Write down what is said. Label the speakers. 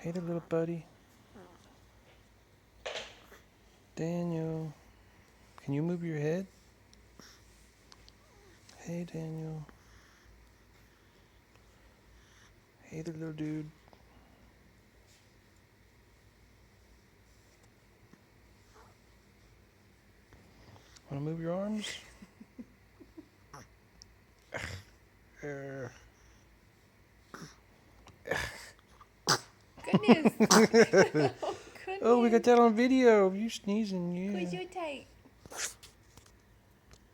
Speaker 1: Hey there, little buddy. Daniel. Can you move your head? Hey, Daniel. Hey there, little dude. Want to move your arms?
Speaker 2: Goodness. Oh,
Speaker 1: Oh, we got
Speaker 2: goodness.
Speaker 1: that on video. You sneezing, yeah.
Speaker 2: Who's your type?